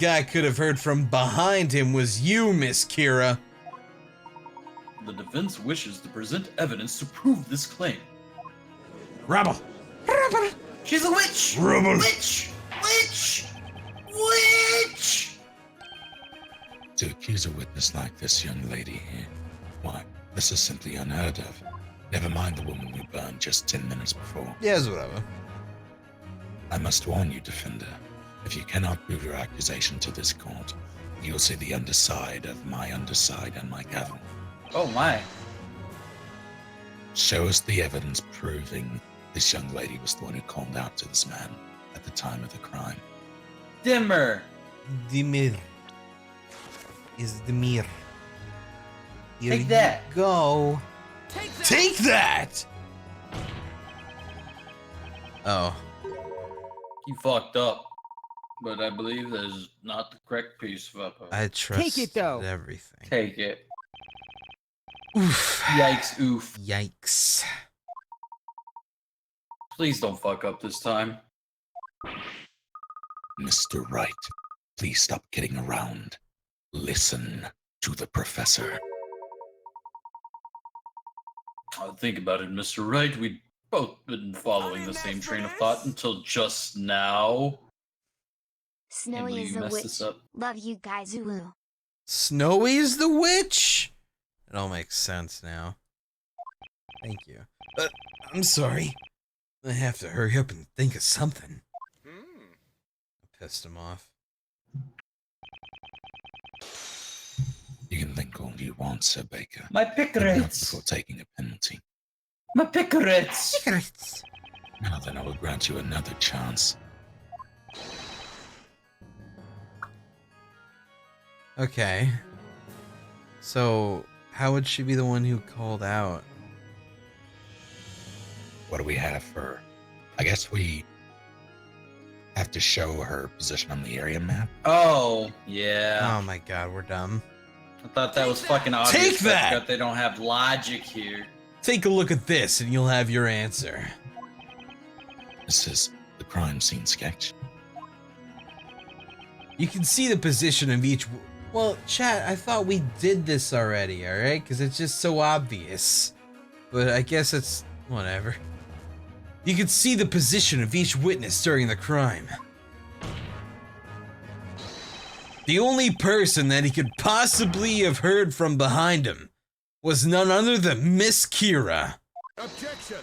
guy could have heard from behind him was you, Miss Kira. The defense wishes to present evidence to prove this claim. Rebel! Rebel! She's a witch! Rebel! Witch! Witch! Witch! To accuse a witness like this young lady here, why, this is simply unheard of. Never mind the woman we burned just 10 minutes before. Yes, whatever. I must warn you, defender, if you cannot prove your accusation to this court, you'll see the underside of my underside and my gavel. Oh my. Show us the evidence proving this young lady was the one who called out to this man at the time of the crime. Dimmer. Dimir. Is Dimir. Here Take that. You go. Take that! Oh. You fucked up. But I believe that is not the correct piece of upper. I trust Take it, though. everything. Take it. Oof. Yikes, oof. Yikes. Please don't fuck up this time. Mr. Wright, please stop kidding around. Listen to the professor. Think about it, Mr. Wright. We've both been following the same train of thought until just now. Snowy is you the mess witch. this up? Love you guys, Ulu. Snowy's the witch? It all makes sense now. Thank you. I'm sorry. I have to hurry up and think of something. I pissed him off. You can think all you want, Sir Baker. My but not pickerates! before taking a penalty. My pickerates! Now then, I will grant you another chance. Okay. So, how would she be the one who called out? What do we have for her? I guess we have to show her position on the area map. Oh, yeah. Oh my god, we're dumb. I thought that was fucking obvious. Take but I that! forgot they don't have logic here. Take a look at this and you'll have your answer. This is the crime scene sketch. You can see the position of each... Well, chat, I thought we did this already, alright? Because it's just so obvious. But I guess it's... whatever. You can see the position of each witness during the crime. The only person that he could possibly have heard from behind him was none other than Miss Kira. Objection!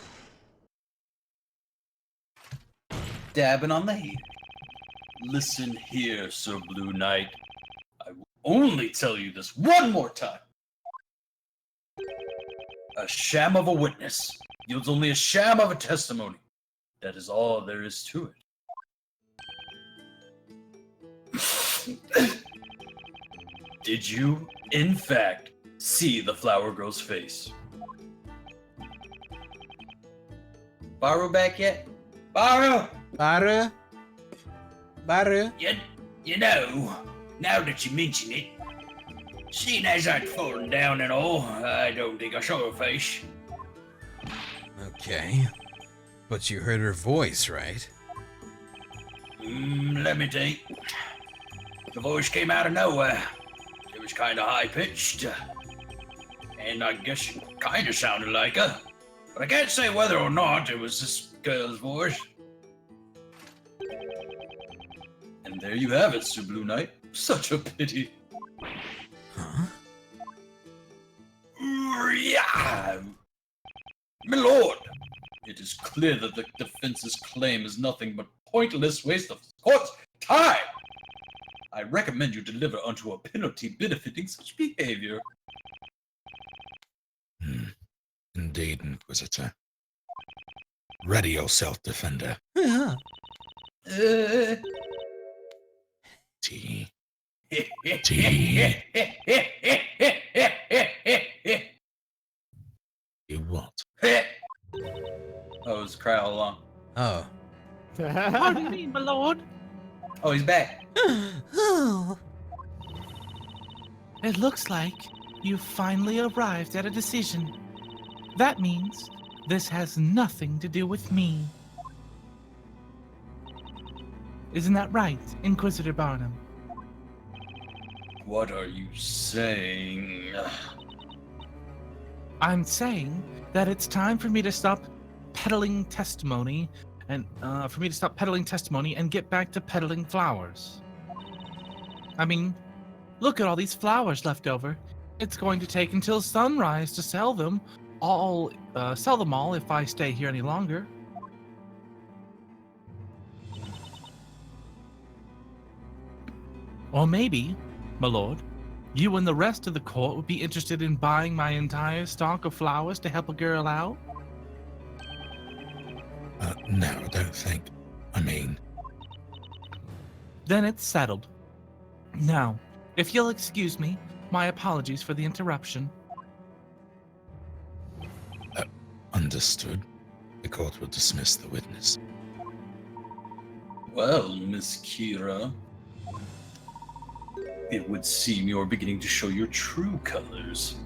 Dabbing on the head. Listen here, Sir Blue Knight. I will only tell you this one more time. A sham of a witness yields only a sham of a testimony. That is all there is to it. Did you, in fact, see the flower girl's face? Baru back yet? Baru! Baru? Baru? You know, now that you mention it, seeing as I'd fallen down and all, I don't think I saw her face. Okay. But you heard her voice, right? Let me think. The voice came out of nowhere. It was kind of high-pitched. And I guess it kind of sounded like her. But I can't say whether or not it was this girl's voice. And there you have it, Sir Blue Knight. Such a pity. Huh? Yeah. My lord, it is clear that the defense's claim is nothing but pointless waste of the court's time. I recommend you deliver unto a penalty benefiting such behavior. Indeed, Inquisitor. Ready yourself, defender. Yeah. T. You what? Oh, it was Cry all along. Oh. Pardon me, my lord. Oh, he's back. Oh. It looks like you've finally arrived at a decision. That means this has nothing to do with me. Isn't that right, Inquisitor Barnum? What are you saying? I'm saying that it's time for me to stop peddling testimony and get back to peddling flowers. I mean, look at all these flowers left over. It's going to take until sunrise to sell them all if I stay here any longer. Or maybe, my lord, you and the rest of the court would be interested in buying my entire stock of flowers to help a girl out? No, I don't think. I mean, Then it's settled. Now, if you'll excuse me, my apologies for the interruption. understood. The court will dismiss the witness. Well, Miss Kira, it would seem you're beginning to show your true colors.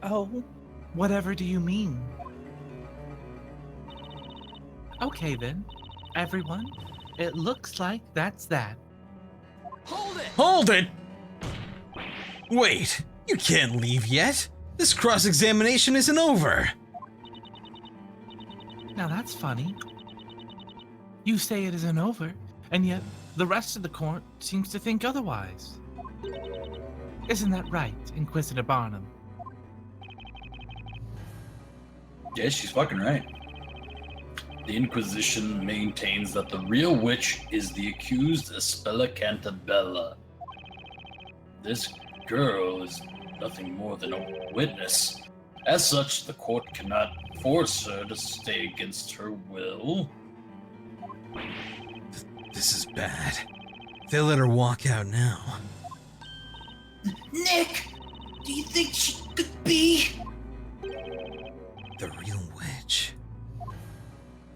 Oh, whatever do you mean? Okay then, everyone, it looks like that's that. Hold it! Wait, you can't leave yet. This cross-examination isn't over. Now that's funny. You say it isn't over, and yet the rest of the court seems to think otherwise. Isn't that right, Inquisitor Barnum? Yes, she's fucking right. The Inquisition maintains that the real witch is the accused Espella Cantabella. This girl is nothing more than a witness. As such, the court cannot force her to stay against her will. This is bad. They'll let her walk out now. Nick, do you think she could be? The real witch.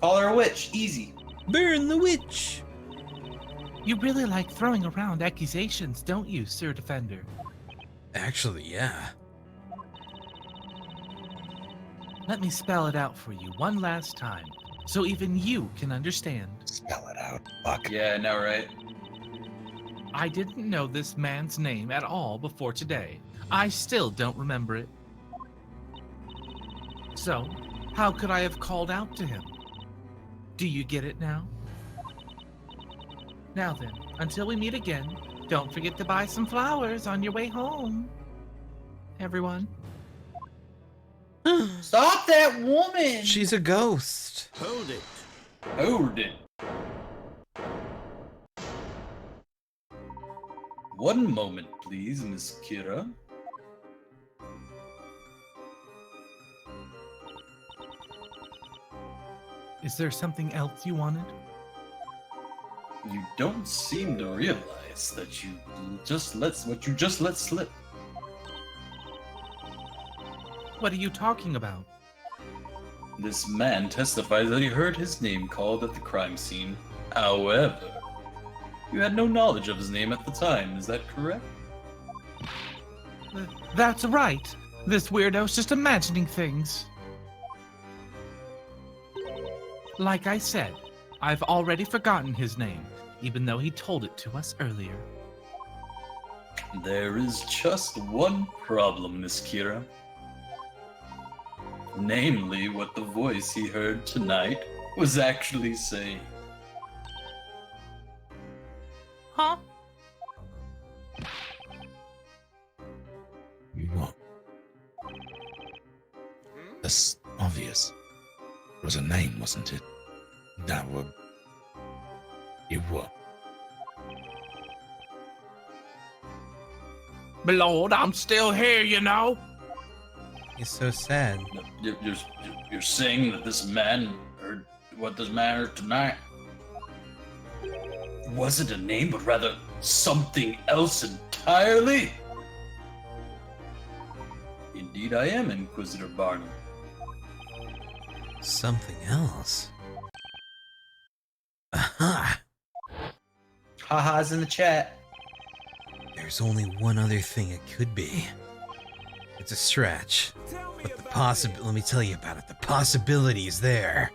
Call her a witch, easy. Burn the witch! You really like throwing around accusations, don't you, Sir Defender? Actually, yeah. Let me spell it out for you one last time, so even you can understand. Spell it out, fuck. Yeah, now right. I didn't know this man's name at all before today. I still don't remember it. So, how could I have called out to him? Do you get it now? Now then, until we meet again, don't forget to buy some flowers on your way home. Everyone. Stop that woman! She's a ghost. Hold it. One moment, please, Miss Kira. Is there something else you wanted? You don't seem to realize that you just let slip. What are you talking about? This man testifies that he heard his name called at the crime scene. However, you had no knowledge of his name at the time, is that correct? That's right. This weirdo's just imagining things. Like I said, I've already forgotten his name, even though he told it to us earlier. There is just one problem, Miss Kira. Namely, what the voice he heard tonight was actually saying. Huh? What? That's obvious. It was a name, wasn't it? That would... It what? My lord, I'm still here, you know. He's so sad. You're saying that this man heard what this man heard tonight wasn't a name, but rather something else entirely? Indeed, I am Inquisitor Barnum. Something else. Aha! Haha's in the chat. There's only one other thing it could be. It's a stretch, but let me tell you about it. The possibility is there.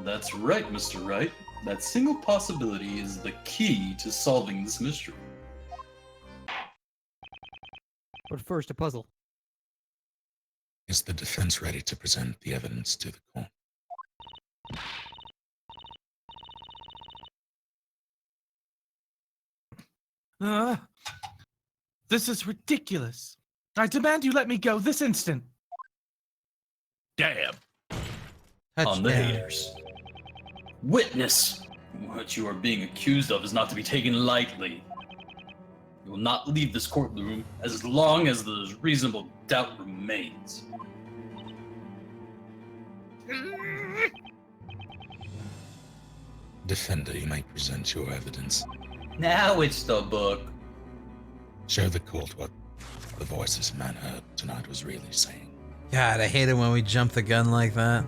That's right, Mr. Wright. That single possibility is the key to solving this mystery. But first, a puzzle. Is the defense ready to present the evidence to the court? This is ridiculous. I demand you let me go this instant. Damn. On the Touchdown. haters. Witness! What you are being accused of is not to be taken lightly. You will not leave this courtroom as long as the reasonable doubt remains. Defender, you may present your evidence. Now it's the book. Show the court what the voices man heard tonight was really saying. God, I hate it when we jump the gun like that.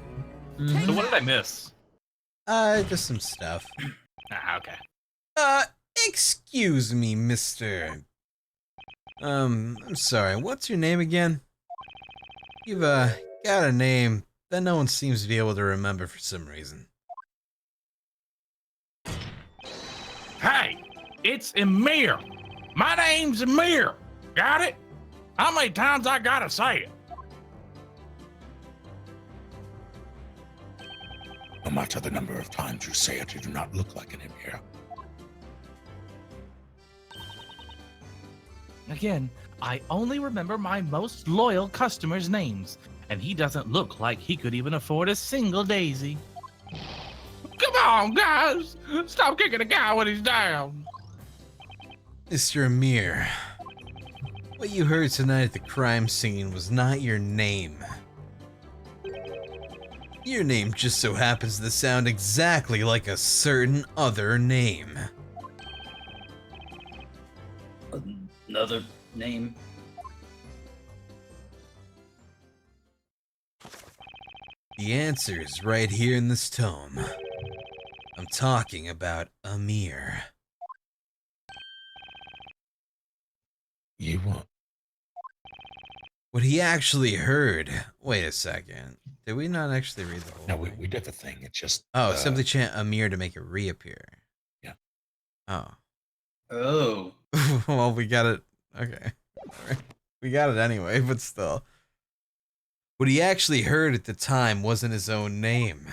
So what did I miss? Just some stuff. Okay. Excuse me, mister. I'm sorry, what's your name again? You've, got a name that no one seems to be able to remember for some reason. Hey, it's Emir. My name's Emir. Got it? How many times I gotta say it? No matter the number of times you say it, you do not look like an Emir. Again, I only remember my most loyal customers' names, and he doesn't look like he could even afford a single daisy. Come on, guys! Stop kicking a guy when he's down! Mr. Amir, what you heard tonight at the crime scene was not your name. Your name just so happens to sound exactly like a certain other name. Another name. The answer is right here in this tome. I'm talking about Amir. You what? What he actually heard. Wait a second. Did we not actually read the whole No, thing? we did the thing. It just. Oh, simply chant Amir to make it reappear. Yeah. Oh. Oh. Well, we got it. Okay. Alright. We got it anyway, but still. What he actually heard at the time wasn't his own name.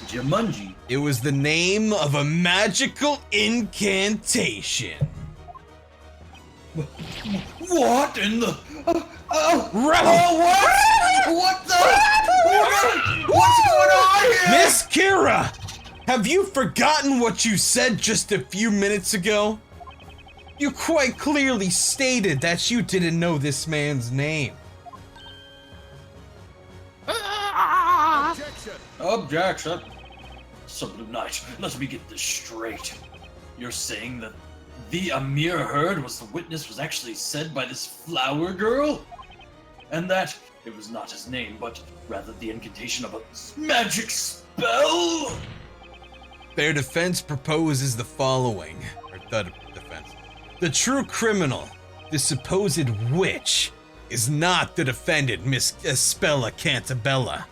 Jumanji. It was the name of a magical incantation. What in the... Rebel! What the... What's going on here? Miss Kira! Have you forgotten what you said just a few minutes ago? You quite clearly stated that you didn't know this man's name. Objection. So, Blue Knight, let me get this straight. You're saying that the Amir heard was the witness was actually said by this flower girl? And that it was not his name, but rather the incantation of a magic spell? Their defense proposes the following. Or the defense. The true criminal, the supposed witch, is not the defendant, Miss Espella Cantabella.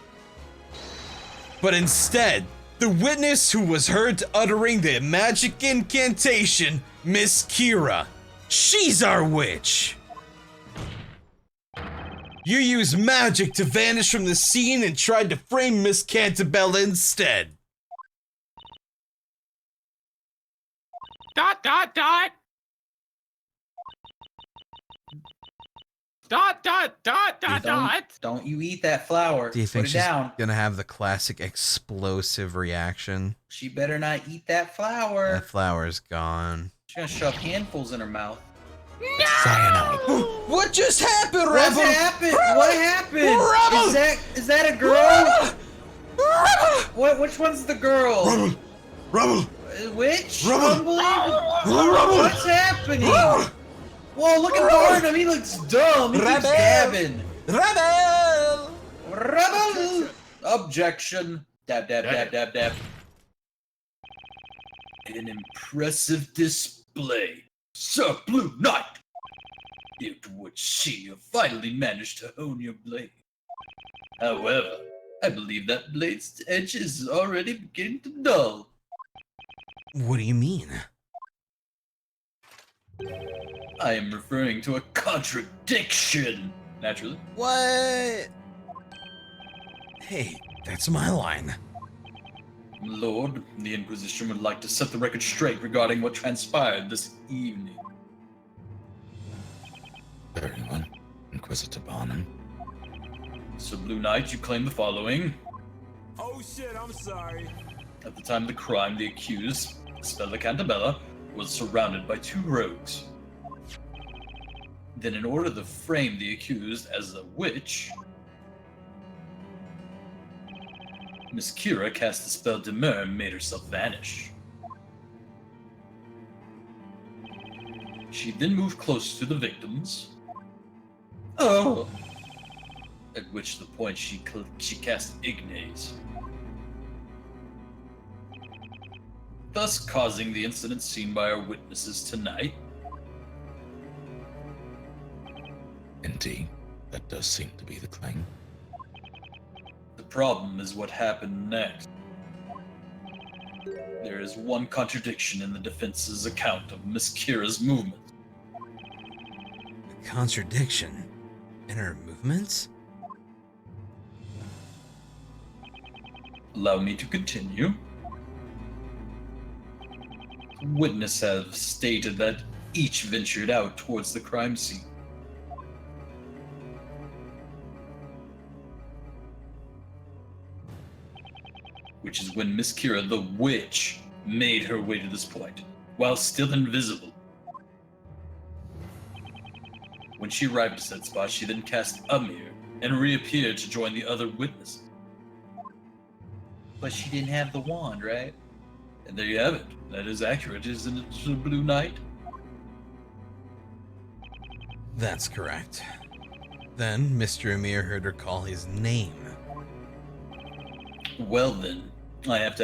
But instead, the witness who was heard uttering the magic incantation, Miss Kira. She's our witch! You used magic to vanish from the scene and tried to frame Miss Cantabella instead. Dot, dot, dot! Dot, dot, dot, dot, dot! Don't you eat that flower. Do you think Put it she's down. gonna have the classic explosive reaction? She better not eat that flower. That flower's gone. She's gonna shove handfuls in her mouth. Cyanide. What just happened, What Rebel? happened? What happened? Rebel! Is that a girl? What? Which one's the girl? Rebel! Which? Rebel! Unbelievable. What's happening? Whoa, look at Barnum. He looks dumb. He keeps Rebel! dabbing. Rebel! Rebel! Objection. Dab, dab, dab, dab, dab. An impressive display. Sir Blue Knight! It would seem you finally managed to hone your blade. However, I believe that blade's edge is already beginning to dull. What do you mean? I am referring to a contradiction. Naturally. What? Hey, that's my line. Lord, the Inquisition would like to set the record straight regarding what transpired this evening. Very well, Inquisitor Barnum. So, Blue Knight, you claim the following. Oh shit, I'm sorry. At the time of the crime, the accused, Stella Cantabella, was surrounded by 2 rogues. Then, in order to frame the accused as a witch, Miss Kira cast the spell Demur and made herself vanish. She then moved close to the victims. Oh! At which the point she cast Ignace, thus causing the incident seen by our witnesses tonight. Indeed, that does seem to be the claim. The problem is what happened next. There is one contradiction in the defense's account of Miss Kira's movement. A contradiction in her movements? Allow me to continue. Witnesses have stated that each ventured out towards the crime scene. Which is when Miss Kira, the witch, made her way to this point, while still invisible. When she arrived at said spot, she then cast Amir and reappeared to join the other witnesses. But she didn't have the wand, right? And there you have it. That is accurate, isn't it, Blue Knight? That's correct. Then Mr. Amir heard her call his name. Well then, I have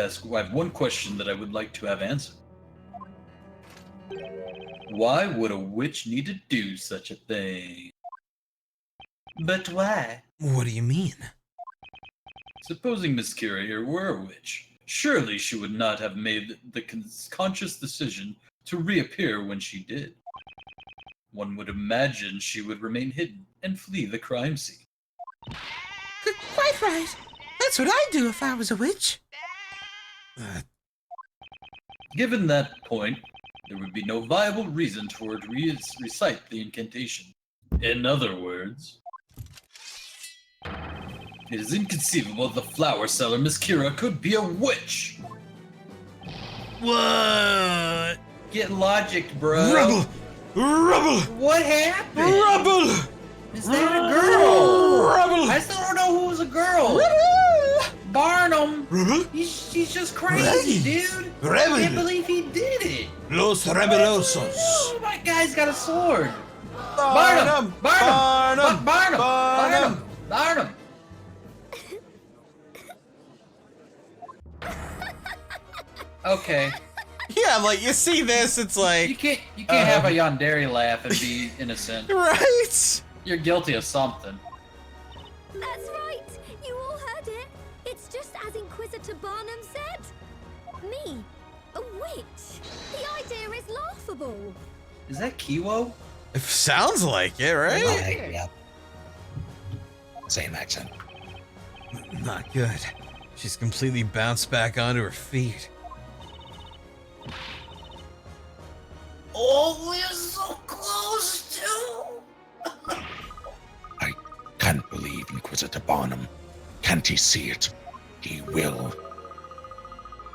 one question that I would like to have answered. Why would a witch need to do such a thing? But why? What do you mean? Supposing Miss Kira here were a witch, surely she would not have made the conscious decision to reappear when she did. One would imagine she would remain hidden and flee the crime scene. Quite right. That's what I'd do if I was a witch. Given that point, there would be no viable reason for her to recite the incantation. In other words, it is inconceivable the flower seller Miss Kira could be a witch. What? Get logic, bro. Rubble! Rubble! What happened? Rubble! Is that a girl? Rubble! I still don't know who was a girl. Rubble! Barnum. Rubble? He's just crazy, dude. I can't Rebel! believe he did it. Los Rebelosos! Oh, my guy's got a sword. Barnum! Barnum! Barnum! Barnum! Barnum! Okay. Yeah, like, you see this, it's You like... can't have a yandere laugh and be innocent. Right? You're guilty of something. That's right! You all heard it! It's just as Inquisitor Barnum said! Me, a witch! The idea is laughable! Is that Kiwo? It sounds like it, right? Yep. Same accent. Not good. She's completely bounced back onto her feet. Oh, we're so close to... I can't believe Inquisitor Barnum. Can't he see it? He will.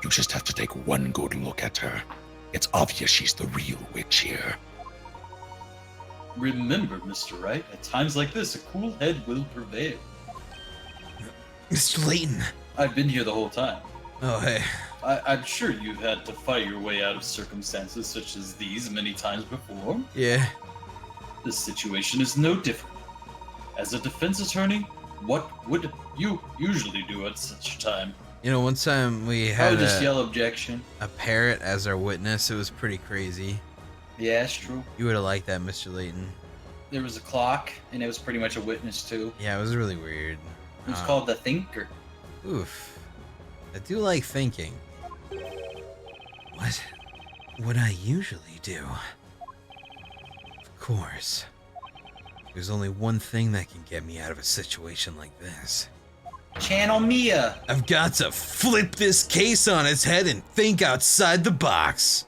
You just have to take one good look at her. It's obvious she's the real witch here. Remember, Mr. Wright, at times like this, a cool head will prevail. Mr. Layton. I've been here the whole time. Oh, hey. I'm sure you've had to fight your way out of circumstances such as these many times before. Yeah. This situation is no different. As a defense attorney, what would you usually do at such a time? You know, one time we I had would just yell objection. a parrot as our witness. It was pretty crazy. Yeah, it's true. You would have liked that, Mr. Layton. There was a clock, and it was pretty much a witness too. Yeah, it was really weird. It was called the Thinker. Oof. I do like thinking. What would I usually do? Of course. There's only one thing that can get me out of a situation like this. Channel Mia. I've got to flip this case on its head and think outside the box.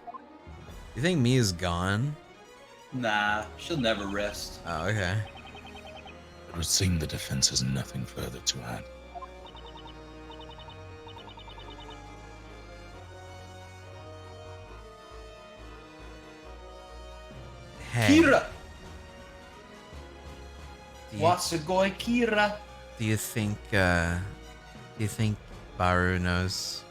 You think Mia's gone? Nah, she'll never rest. Oh, okay. It would seem the defense has nothing further to add. Hey, Kira. do What's a goy, Kira? you think Baru knows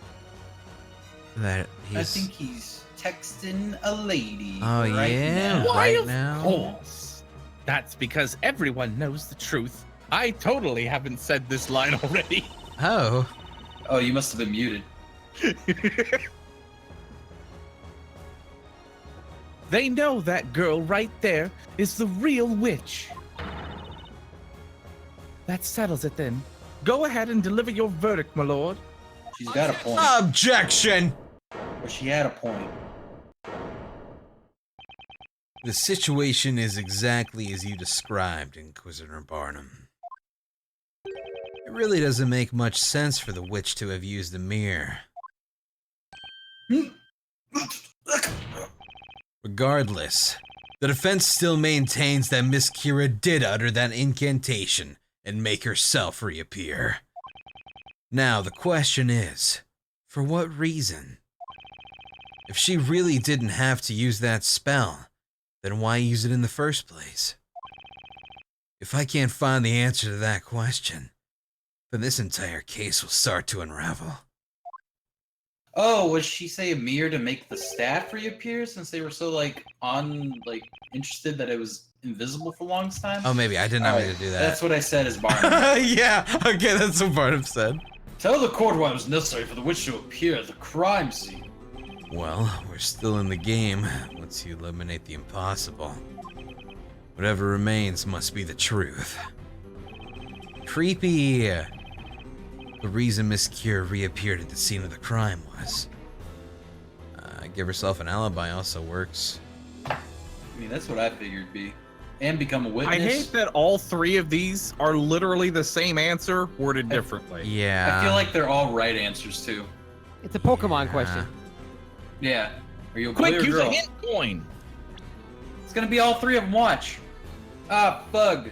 that he's... I think he's texting a lady. Oh, right yeah? now. Why, Right of now? course. That's because everyone knows the truth. I totally haven't said this line already. Oh. Oh, you must have been muted. They know that girl right there is the real witch. That settles it then. Go ahead and deliver your verdict, my lord. She's got a point. Objection! Or she had a point. The situation is exactly as you described, Inquisitor Barnum. It really doesn't make much sense for the witch to have used the mirror. Regardless, the defense still maintains that Miss Kira did utter that incantation and make herself reappear. Now, the question is, for what reason? If she really didn't have to use that spell, then why use it in the first place? If I can't find the answer to that question, then this entire case will start to unravel. Oh, was she say a mirror to make the staff reappear since they were so interested that it was invisible for the longest time? Oh, maybe. I did not Alright, mean to do that. That's what I said as Barnum. Yeah, okay, that's what Barnum said. Tell the court why it was necessary for the witch to appear at the crime scene. Well, we're still in the game once you eliminate the impossible. Whatever remains must be the truth. Creepy. The reason Miss Cure reappeared at the scene of the crime was... give herself an alibi also works. I mean, that's what I figured it'd be. And become a witness. I hate that all three of these are literally the same answer, worded differently. Yeah. I feel like they're all right answers, too. It's a Pokemon question. Yeah. Are you a Quick, boy or use girl? a hint coin. It's gonna be all three of them, watch. Ah, bug.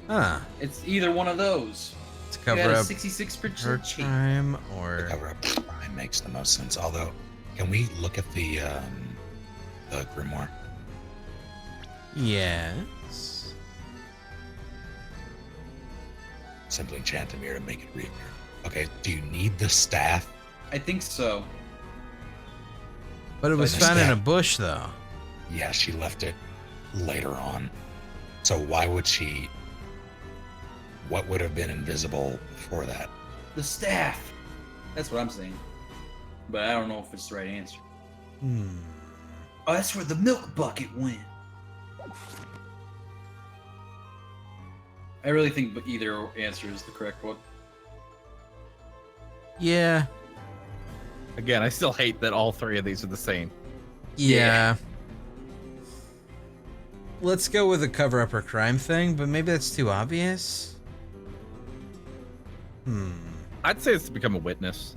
Huh. It's either one of those. To You cover had a up 66% her cheat. crime, The or... cover up the crime makes the most sense. Although, can we look at the grimoire? Yes. Simply enchant a mirror to make it reappear. Okay, do you need the staff? I think so. But it was Like the found in a staff. bush, though. Yeah, she left it later on. So why would she... What would have been invisible before that? The staff. That's what I'm saying. But I don't know if it's the right answer. Hmm. Oh, that's where the milk bucket went. I really think either answer is the correct one. Yeah. Again, I still hate that all three of these are the same. Yeah. Let's go with the cover up her crime thing, but maybe that's too obvious. I'd say it's to become a witness.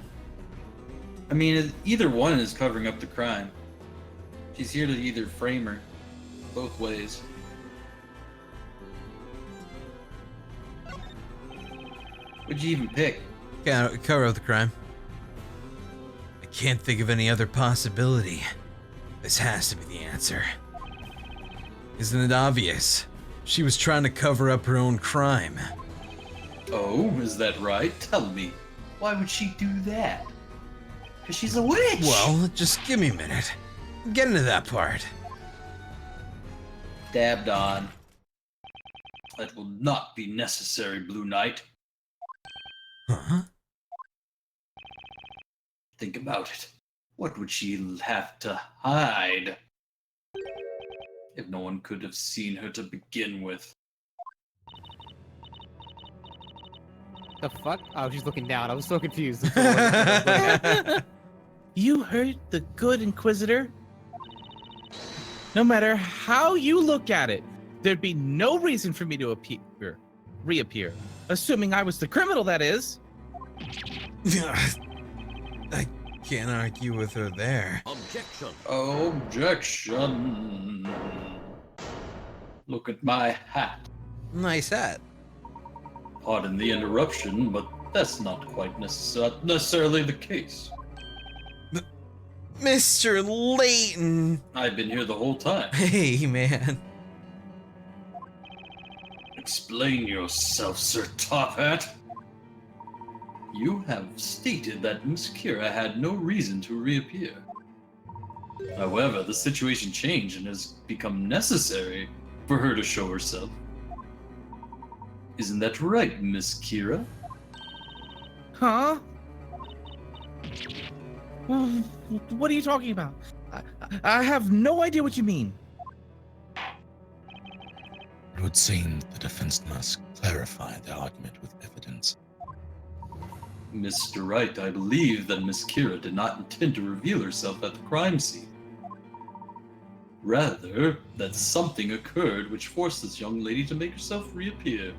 I mean, either one is covering up the crime. She's here to either frame her. Both ways. What'd you even pick? Cover up the crime. I can't think of any other possibility. This has to be the answer. Isn't it obvious? She was trying to cover up her own crime. Oh, is that right? Tell me. Why would she do that? Because she's a witch! Well, just give me a minute. I'm getting to that part. Dabbed on. That will not be necessary, Blue Knight. Huh? Think about it. What would she have to hide? If no one could have seen her to begin with. The fuck? Oh, she's looking down. I was so confused. That's what I was looking at. You heard the good Inquisitor? No matter how you look at it, there'd be no reason for me to reappear. Assuming I was the criminal, that is. I can't argue with her there. Objection. Look at my hat. Nice hat. Pardon the interruption, but that's not quite necessarily the case. Mr. Layton! I've been here the whole time. Hey, man. Explain yourself, Sir Top Hat. You have stated that Miss Kira had no reason to reappear. However, the situation changed and has become necessary for her to show herself. Isn't that right, Miss Kira? Huh? What are you talking about? I have no idea what you mean. It would seem the defense must clarify the argument with evidence. Mr. Wright, I believe that Miss Kira did not intend to reveal herself at the crime scene. Rather, that something occurred which forced this young lady to make herself reappear.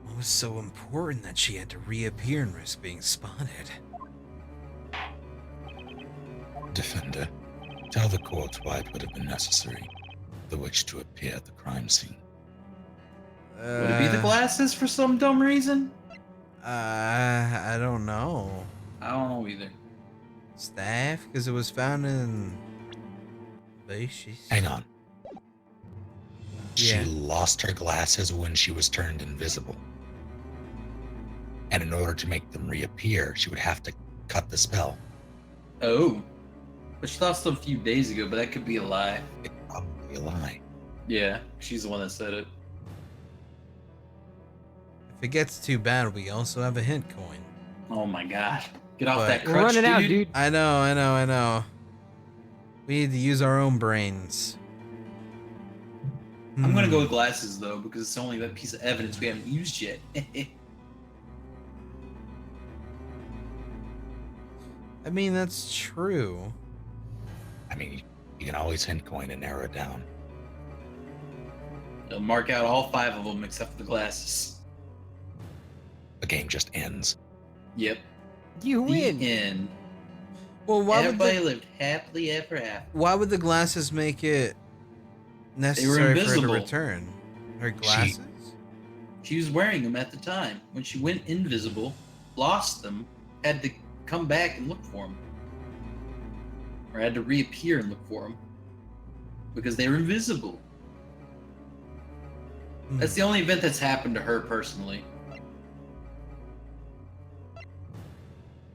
What was so important that she had to reappear and risk being spotted? Defender, tell the court why it would have been necessary for the witch to appear at the crime scene. Would it be the glasses for some dumb reason? I don't know. I don't know either. Staff? Because it was found in... Bushes. Hang on. Yeah. She lost her glasses when she was turned invisible. And in order to make them reappear, she would have to cut the spell. Oh. But she lost them a few days ago, but that could be a lie. It's probably a lie. Yeah, she's the one that said it. If it gets too bad, we also have a hint coin. Oh my god. Get off But- that We're crutch, running out, dude. dude. I know. We need to use our own brains. I'm gonna go with glasses though, because it's only that piece of evidence we haven't used yet. I mean, that's true. I mean, you can always hint coin and narrow it down. They'll mark out all 5 of them except for the glasses. The game just ends. Yep. You win. The end. Well, why would Everybody the, lived happily ever after. why would the glasses make it necessary for her to invisible. return? Her glasses? She was wearing them at the time. When she went invisible, lost them, had to come back and look for them. Or had to reappear and look for them. Because they were invisible. That's the only event that's happened to her personally.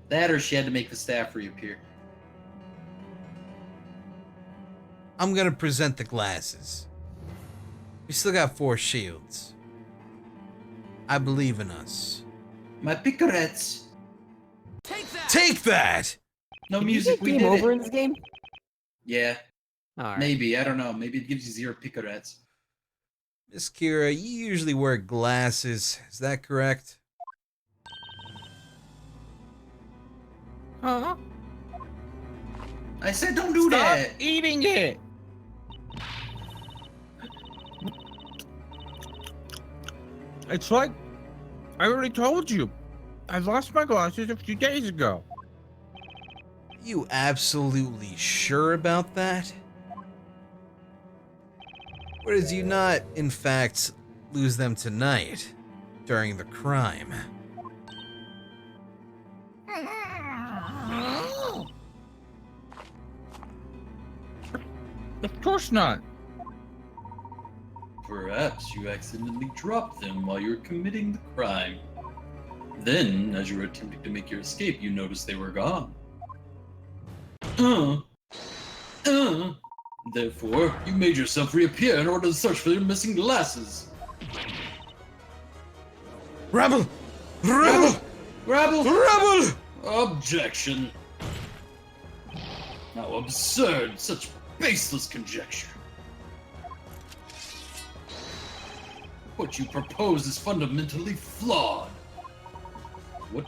That or she had to make the staff reappear. I'm gonna present the glasses. We still got 4 shields. I believe in us. My picarettes. Take that! No Can you music, get we game did over it. in this game? Yeah, Alright. maybe. I don't know. Maybe it gives you 0 picarettes. Miss Kira, you usually wear glasses. Is that correct? Huh? I said don't do Stop that. eating it. It's like I already told you. I lost my glasses a few days ago. You absolutely sure about that? Or did you not, in fact, lose them tonight during the crime? Of course not. Perhaps you accidentally dropped them while you were committing the crime. Then, as you were attempting to make your escape, you noticed they were gone. Therefore, you made yourself reappear in order to search for your missing glasses. Rebel! Rebel! Rabble! Rebel! Objection. How absurd, such baseless conjecture. What you propose is fundamentally flawed.